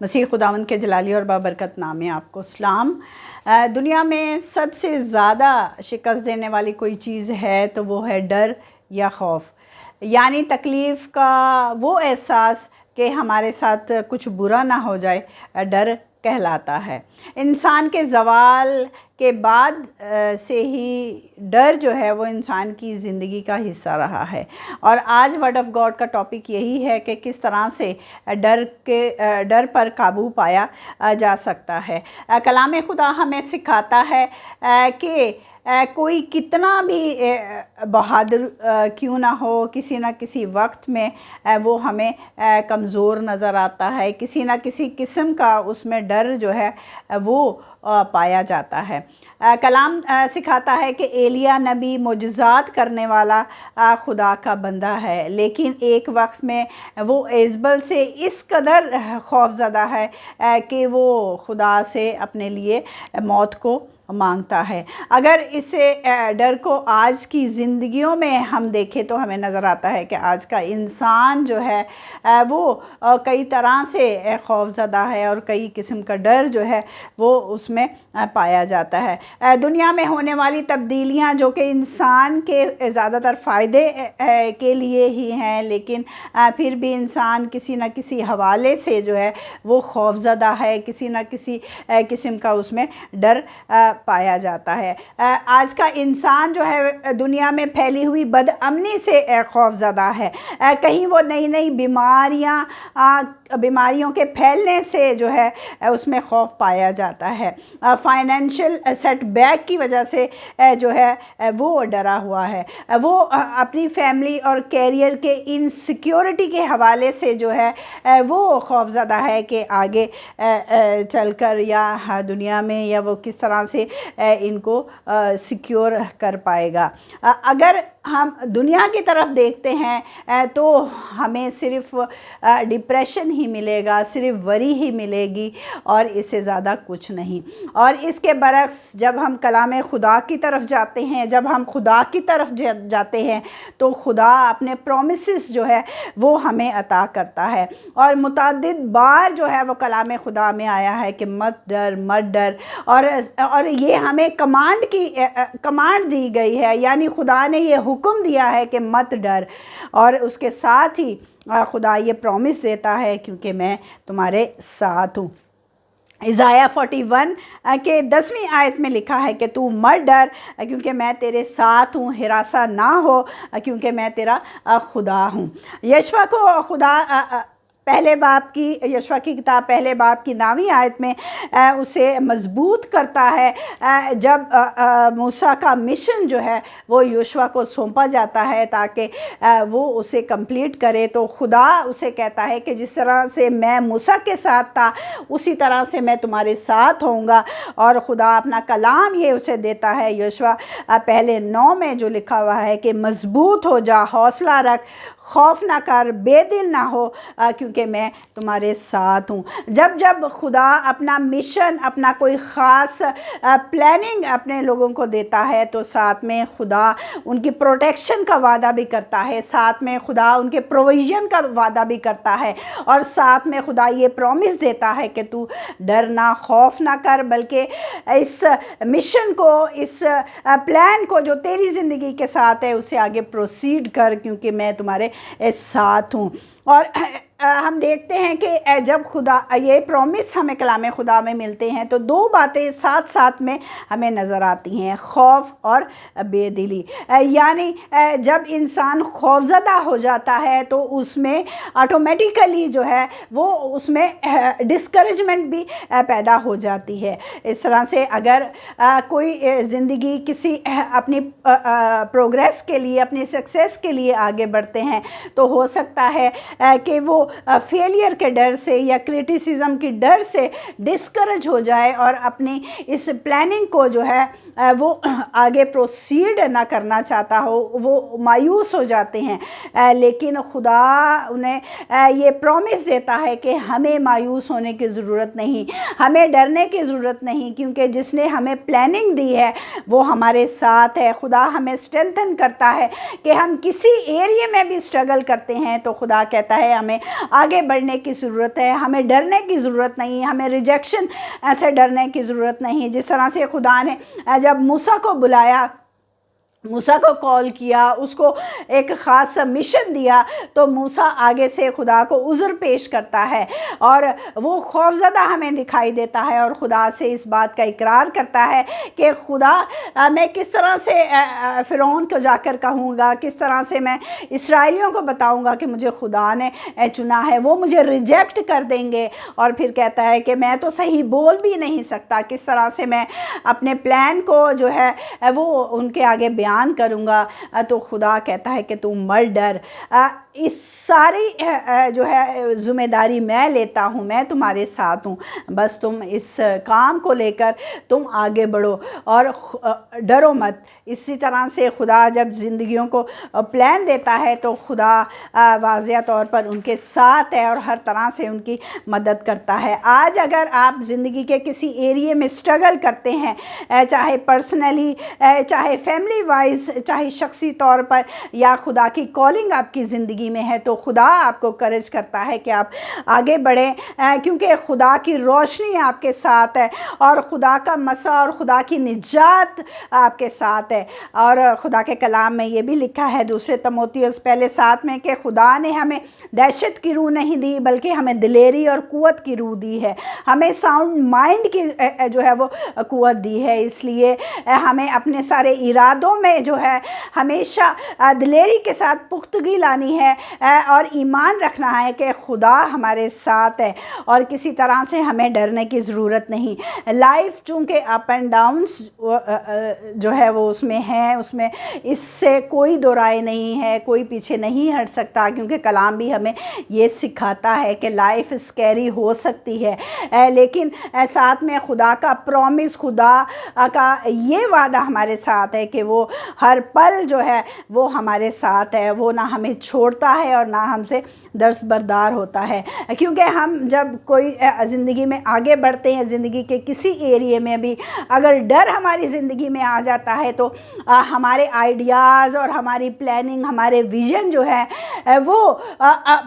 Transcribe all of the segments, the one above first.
مسیح خداوند کے جلالی اور بابرکت نام میں آپ کو سلام۔ دنیا میں سب سے زیادہ شکست دینے والی کوئی چیز ہے تو وہ ہے ڈر یا خوف، یعنی تکلیف کا وہ احساس کہ ہمارے ساتھ کچھ برا نہ ہو جائے ڈر کہلاتا ہے۔ انسان کے زوال کے بعد سے ہی ڈر جو ہے وہ انسان کی زندگی کا حصہ رہا ہے، اور آج ورڈ آف گاڈ کا ٹاپک یہی ہے کہ کس طرح سے ڈر پر قابو پایا جا سکتا ہے۔ کلام خدا ہمیں سکھاتا ہے کہ کوئی کتنا بھی بہادر کیوں نہ ہو، کسی نہ کسی وقت میں وہ ہمیں کمزور نظر آتا ہے، کسی نہ کسی قسم کا اس میں ڈر جو ہے وہ پایا جاتا ہے۔ کلام سکھاتا ہے کہ ایلیا نبی معجزات کرنے والا خدا کا بندہ ہے، لیکن ایک وقت میں وہ ایزبل سے اس قدر خوف زدہ ہے کہ وہ خدا سے اپنے لیے موت کو مانگتا ہے۔ اگر اس ڈر کو آج کی زندگیوں میں ہم دیکھیں تو ہمیں نظر آتا ہے کہ آج کا انسان جو ہے وہ کئی طرح سے خوف زدہ ہے، اور کئی قسم کا ڈر جو ہے وہ اس میں پایا جاتا ہے۔ دنیا میں ہونے والی تبدیلیاں جو کہ انسان کے زیادہ تر فائدے کے لیے ہی ہیں، لیکن پھر بھی انسان کسی نہ کسی حوالے سے جو ہے وہ خوف زدہ ہے، کسی نہ کسی قسم کا اس میں ڈر پایا جاتا ہے۔ آج کا انسان جو ہے دنیا میں پھیلی ہوئی بد امنی سے خوف زدہ ہے۔ کہیں وہ نئی نئی بیماریوں کے پھیلنے سے جو ہے اس میں خوف پایا جاتا ہے۔ فائنینشل سیٹ بیک کی وجہ سے جو ہے وہ ڈرا ہوا ہے۔ وہ اپنی فیملی اور کیریئر کے انسیکیورٹی کے حوالے سے جو ہے وہ خوف زدہ ہے کہ آگے چل کر یا دنیا میں یا وہ کس طرح سے ان کو سیکیور کر پائے گا۔ اگر ہم دنیا کی طرف دیکھتے ہیں تو ہمیں صرف ڈپریشن ہی ملے گا، صرف وری ہی ملے گی، اور اس سے زیادہ کچھ نہیں۔ اور اس کے برعکس جب ہم کلام خدا کی طرف جاتے ہیں، جب ہم خدا کی طرف جاتے ہیں تو خدا اپنے پرومسز جو ہے وہ ہمیں عطا کرتا ہے، اور متعدد بار جو ہے وہ کلام خدا میں آیا ہے کہ مت ڈر مت ڈر، اور یہ ہمیں کمانڈ دی گئی ہے، یعنی خدا نے یہ حکم دیا ہے کہ مت ڈر، اور اس کے ساتھ ہی خدا یہ پرومس دیتا ہے کیونکہ میں تمہارے ساتھ ہوں۔ اشعیاء 41 کے 10ویں آیت میں لکھا ہے کہ تو مت ڈر کیونکہ میں تیرے ساتھ ہوں، ہراساں نہ ہو کیونکہ میں تیرا خدا ہوں۔ یشوع کو خدا یشوع کی کتاب پہلے باب کی 9ویں آیت میں اسے مضبوط کرتا ہے جب موسیٰ کا مشن جو ہے وہ یشوع کو سونپا جاتا ہے تاکہ وہ اسے کمپلیٹ کرے، تو خدا اسے کہتا ہے کہ جس طرح سے میں موسیٰ کے ساتھ تھا اسی طرح سے میں تمہارے ساتھ ہوں گا، اور خدا اپنا کلام یہ اسے دیتا ہے یشوع پہلے 9 میں جو لکھا ہوا ہے کہ مضبوط ہو جا، حوصلہ رکھ، خوف نہ کر، بے دل نہ ہو کیونکہ میں تمہارے ساتھ ہوں۔ جب خدا اپنا مشن، اپنا کوئی خاص پلاننگ اپنے لوگوں کو دیتا ہے تو ساتھ میں خدا ان کی پروٹیکشن کا وعدہ بھی کرتا ہے، ساتھ میں خدا ان کے پروویژن کا وعدہ بھی کرتا ہے، اور ساتھ میں خدا یہ پرومس دیتا ہے کہ تو ڈرنا، خوف نہ کر، بلکہ اس مشن کو، اس پلان کو جو تیری زندگی کے ساتھ ہے اسے آگے پروسیڈ کر کیونکہ میں تمہارے ساتھ ہوں۔ اور ہم دیکھتے ہیں کہ جب خدا یہ پرومس ہمیں کلام خدا میں ملتے ہیں تو 2 باتیں ساتھ ساتھ میں ہمیں نظر آتی ہیں، خوف اور بے دلی۔ یعنی جب انسان خوفزدہ ہو جاتا ہے تو اس میں آٹومیٹیکلی جو ہے وہ اس میں ڈسکریجمنٹ بھی پیدا ہو جاتی ہے۔ اس طرح سے اگر کوئی زندگی کسی اپنی پروگریس کے لیے، اپنی سکسیس کے لیے آگے بڑھتے ہیں تو ہو سکتا ہے کہ وہ فیلئر کے ڈر سے یا کرٹیسزم کی ڈر سے ڈسکریج ہو جائے اور اپنی اس پلاننگ کو جو ہے وہ آگے پروسیڈ نہ کرنا چاہتا ہو، وہ مایوس ہو جاتے ہیں، لیکن خدا انہیں یہ پرومس دیتا ہے کہ ہمیں مایوس ہونے کی ضرورت نہیں، ہمیں ڈرنے کی ضرورت نہیں، کیونکہ جس نے ہمیں پلاننگ دی ہے وہ ہمارے ساتھ ہے۔ خدا ہمیں اسٹرینتھن کرتا ہے کہ ہم کسی ایریے میں بھی اسٹرگل کرتے ہیں تو خدا کہتا ہے ہمیں آگے بڑھنے کی ضرورت ہے، ہمیں ڈرنے کی ضرورت نہیں، ہمیں ریجیکشن سے ڈرنے کی ضرورت نہیں۔ جس طرح سے خدا نے جب موسیٰ کو بلایا، موسیٰ کو کال کیا، اس کو ایک خاص مشن دیا، تو موسیٰ آگے سے خدا کو عذر پیش کرتا ہے اور وہ خوفزدہ ہمیں دکھائی دیتا ہے، اور خدا سے اس بات کا اقرار کرتا ہے کہ خدا میں کس طرح سے فرعون کو جا کر کہوں گا، کس طرح سے میں اسرائیلیوں کو بتاؤں گا کہ مجھے خدا نے چنا ہے، وہ مجھے ریجیکٹ کر دیں گے۔ اور پھر کہتا ہے کہ میں تو صحیح بول بھی نہیں سکتا، کس طرح سے میں اپنے پلان کو جو ہے وہ ان کے آگے بیان کروں گا۔ تو خدا کہتا ہے کہ تم مت ڈر، اس ساری جو ہے ذمہ داری میں لیتا ہوں، میں تمہارے ساتھ ہوں، بس تم اس کام کو لے کر تم آگے بڑھو اور ڈرو مت۔ اسی طرح سے خدا جب زندگیوں کو پلان دیتا ہے تو خدا واضح طور پر ان کے ساتھ ہے اور ہر طرح سے ان کی مدد کرتا ہے۔ آج اگر آپ زندگی کے کسی ایریے میں اسٹرگل کرتے ہیں، چاہے پرسنلی، چاہے فیملی وائز، چاہے شخصی طور پر، یا خدا کی کالنگ آپ کی زندگی میں ہے، تو خدا آپ کو کرج کرتا ہے کہ آپ آگے بڑھیں، کیونکہ خدا کی روشنی آپ کے ساتھ ہے اور خدا کا مسا اور خدا کی نجات آپ کے ساتھ ہے۔ اور خدا کے کلام میں یہ بھی لکھا ہے دوسرے تموتھیوس پہلے 7 میں کہ خدا نے ہمیں دہشت کی روح نہیں دی بلکہ ہمیں دلیری اور قوت کی روح دی ہے، ہمیں ساؤنڈ مائنڈ کی جو ہے وہ قوت دی ہے۔ اس لیے ہمیں اپنے سارے ارادوں میں جو ہے ہمیشہ دلیری کے ساتھ پختگی لانی ہے اور ایمان رکھنا ہے کہ خدا ہمارے ساتھ ہے اور کسی طرح سے ہمیں ڈرنے کی ضرورت نہیں۔ لائف چونکہ اپ اینڈ ڈاؤنس جو ہے وہ اس میں ہے، اس میں اس سے کوئی دو رائے نہیں ہے، کوئی پیچھے نہیں ہٹ سکتا، کیونکہ کلام بھی ہمیں یہ سکھاتا ہے کہ لائف اسکیری ہو سکتی ہے، لیکن ساتھ میں خدا کا پرومس، خدا کا یہ وعدہ ہمارے ساتھ ہے کہ وہ ہر پل جو ہے وہ ہمارے ساتھ ہے، وہ نہ ہمیں چھوڑتا ہے اور نہ ہم سے دستبردار ہوتا ہے۔ کیونکہ ہم جب کوئی زندگی میں آگے بڑھتے ہیں، زندگی کے کسی ایریے میں بھی اگر ڈر ہماری زندگی میں آ جاتا ہے تو ہمارے آئیڈیاز اور ہماری پلاننگ، ہمارے ویژن جو ہے وہ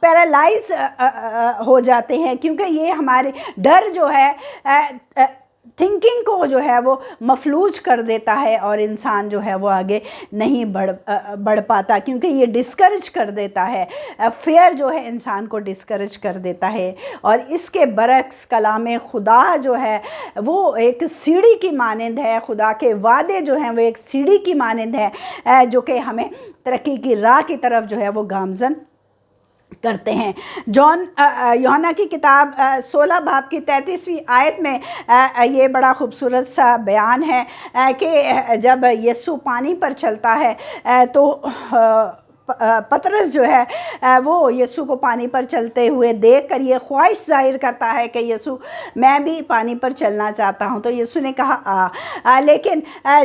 پیرالائز ہو جاتے ہیں، کیونکہ یہ ہمارے ڈر جو ہے تھنکنگ کو جو ہے وہ مفلوج کر دیتا ہے اور انسان جو ہے وہ آگے نہیں بڑھ پاتا، کیونکہ یہ ڈسکریج کر دیتا ہے۔ فیئر جو ہے انسان کو ڈسکریج کر دیتا ہے، اور اس کے برعکس کلام خدا جو ہے وہ ایک سیڑھی کی مانند ہے، خدا کے وعدے جو ہیں وہ ایک سیڑھی کی مانند ہے جو کہ ہمیں ترقی کی راہ کی طرف جو ہے وہ گامزن کرتے ہیں۔ یوحنا کی کتاب 16 باب کی 33ویں آیت میں یہ بڑا خوبصورت سا بیان ہے کہ جب یسوع پانی پر چلتا ہے تو پطرس جو ہے وہ یسوع کو پانی پر چلتے ہوئے دیکھ کر یہ خواہش ظاہر کرتا ہے کہ یسوع میں بھی پانی پر چلنا چاہتا ہوں، تو یسوع نے کہا لیکن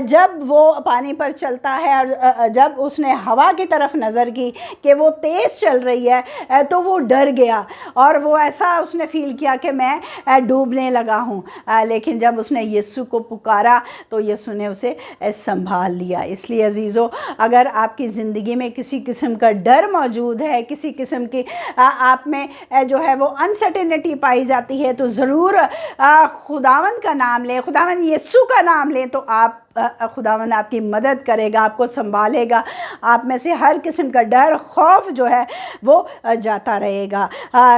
جب وہ پانی پر چلتا ہے اور جب اس نے ہوا کی طرف نظر کی کہ وہ تیز چل رہی ہے تو وہ ڈر گیا اور وہ ایسا اس نے فیل کیا کہ میں ڈوبنے لگا ہوں، لیکن جب اس نے یسوع کو پکارا تو یسوع نے اسے سنبھال لیا۔ اس لیے عزیزو، اگر آپ کی زندگی میں کسی قسم کا ڈر موجود ہے، کسی قسم کی آپ میں جو ہے وہ انسرٹینٹی پائی جاتی ہے، تو ضرور خداوند کا نام لیں، خداوند یسوع کا نام لیں، تو خداوند آپ کی مدد کرے گا، آپ کو سنبھالے گا، آپ میں سے ہر قسم کا ڈر، خوف جو ہے وہ جاتا رہے گا،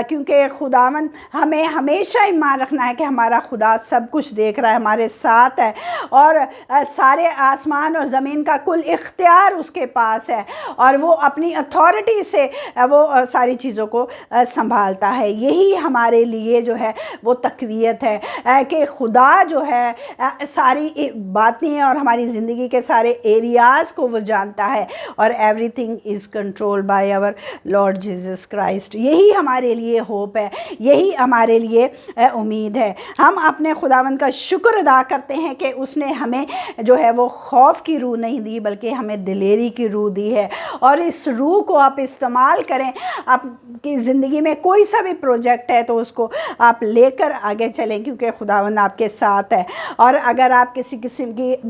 کیونکہ خداوند ہمیں ہمیشہ ایمان رکھنا ہے کہ ہمارا خدا سب کچھ دیکھ رہا ہے، ہمارے ساتھ ہے، اور سارے آسمان اور زمین کا کل اختیار اس کے پاس ہے، اور وہ اپنی اتھارٹی سے وہ ساری چیزوں کو سنبھالتا ہے۔ یہی ہمارے لیے جو ہے وہ تقویت ہے کہ خدا جو ہے ساری باتیں اور ہماری زندگی کے سارے ایریاز کو وہ جانتا ہے، اور everything is control by our Lord Jesus Christ. یہی ہمارے لیے ہوپ ہے، یہی ہمارے لیے امید ہے۔ ہم اپنے خداوند کا شکر ادا کرتے ہیں کہ اس نے ہمیں جو ہے وہ خوف کی روح نہیں دی بلکہ ہمیں دلیری کی روح دی ہے، اور اس روح کو آپ استعمال کریں۔ آپ کی زندگی میں کوئی سا بھی پروجیکٹ ہے تو اس کو آپ لے کر آگے چلیں، کیونکہ خداوند آپ کے ساتھ ہے، اور اگر آپ کسی قسم کی